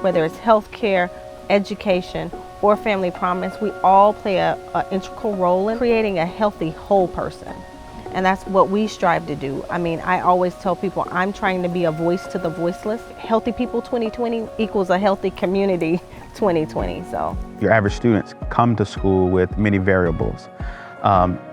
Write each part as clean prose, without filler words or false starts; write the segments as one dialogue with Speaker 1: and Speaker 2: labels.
Speaker 1: whether it's healthcare, education, or family promise, we all play an integral role in creating a healthy whole person. And that's what we strive to do. I mean, I always tell people I'm trying to be a voice to the voiceless. Healthy People 2020 equals a healthy community 2020. So
Speaker 2: your average students come to school with many variables.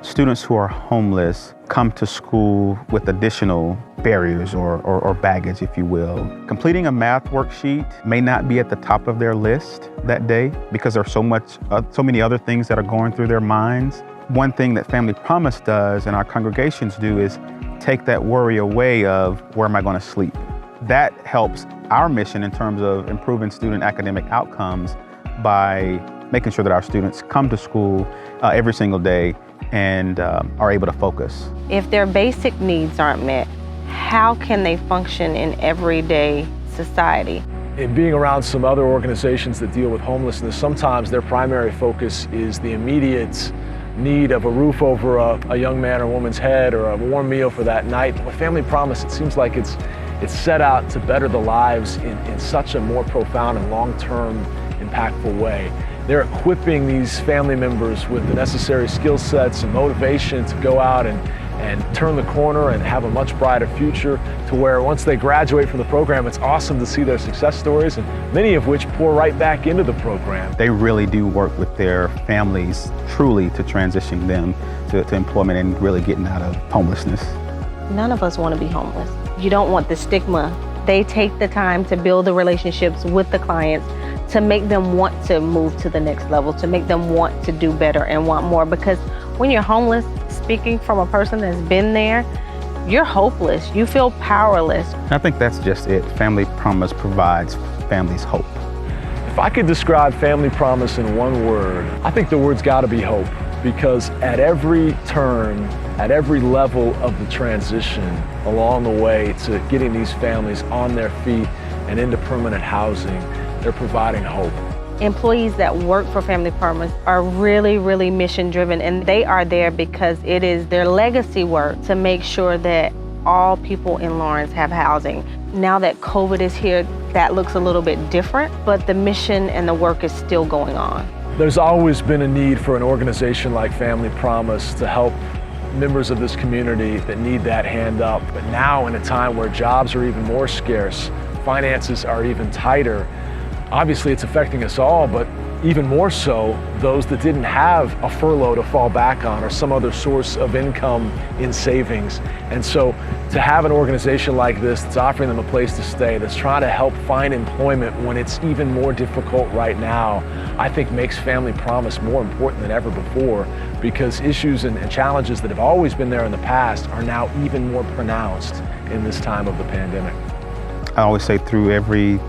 Speaker 2: Students who are homeless come to school with additional barriers or baggage, if you will. Completing a math worksheet may not be at the top of their list that day because there's so many other things that are going through their minds. One thing that Family Promise does and our congregations do is take that worry away of where am I going to sleep. That helps our mission in terms of improving student academic outcomes by making sure that our students come to school every single day and are able to focus.
Speaker 1: If their basic needs aren't met, how can they function in everyday society?
Speaker 3: In being around some other organizations that deal with homelessness, sometimes their primary focus is the immediate need of a roof over a young man or woman's head or a warm meal for that night. With Family Promise, it seems like it's set out to better the lives in such a more profound and long-term, impactful way. They're equipping these family members with the necessary skill sets and motivation to go out and turn the corner and have a much brighter future, to where once they graduate from the program, it's awesome to see their success stories, and many of which pour right back into the program.
Speaker 2: They really do work with their families truly to transition them to employment and really getting out of homelessness.
Speaker 1: None of us want to be homeless. You don't want the stigma. They take the time to build the relationships with the clients to make them want to move to the next level, to make them want to do better and want more. Because when you're homeless, speaking from a person that's been there, you're hopeless. You feel powerless.
Speaker 2: I think that's just it. Family Promise provides families hope.
Speaker 3: If I could describe Family Promise in one word, I think the word's got to be hope. Because at every turn, at every level of the transition along the way to getting these families on their feet and into permanent housing, they're providing hope.
Speaker 1: Employees that work for Family Promise are really, really mission driven, and they are there because it is their legacy work to make sure that all people in Lawrence have housing. Now that COVID is here, that looks a little bit different, but the mission and the work is still going on.
Speaker 3: There's always been a need for an organization like Family Promise to help members of this community that need that hand up. But now, in a time where jobs are even more scarce, finances are even tighter, obviously it's affecting us all, but even more so those that didn't have a furlough to fall back on or some other source of income in savings. And so to have an organization like this that's offering them a place to stay, that's trying to help find employment when it's even more difficult right now, I think makes Family Promise more important than ever before, because issues and challenges that have always been there in the past are now even more pronounced in this time of the pandemic.
Speaker 2: I always say through every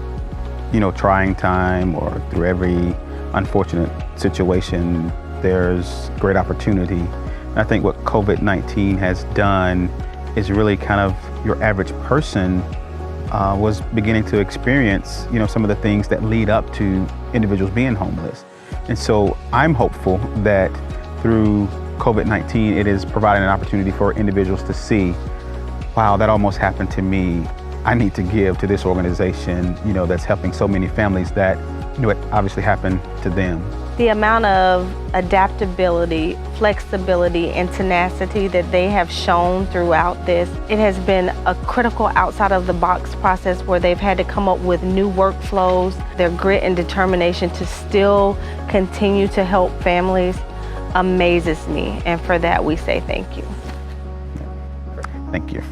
Speaker 2: trying time or through every unfortunate situation, there's great opportunity. And I think what COVID-19 has done is really kind of your average person was beginning to experience, some of the things that lead up to individuals being homeless. And so I'm hopeful that through COVID-19, it is providing an opportunity for individuals to see, wow, that almost happened to me. I need to give to this organization, that's helping so many families that, it obviously happened to them.
Speaker 1: The amount of adaptability, flexibility, and tenacity that they have shown throughout this, it has been a critical outside of the box process where they've had to come up with new workflows. Their grit and determination to still continue to help families amazes me. And for that, we say thank you.
Speaker 2: Thank you.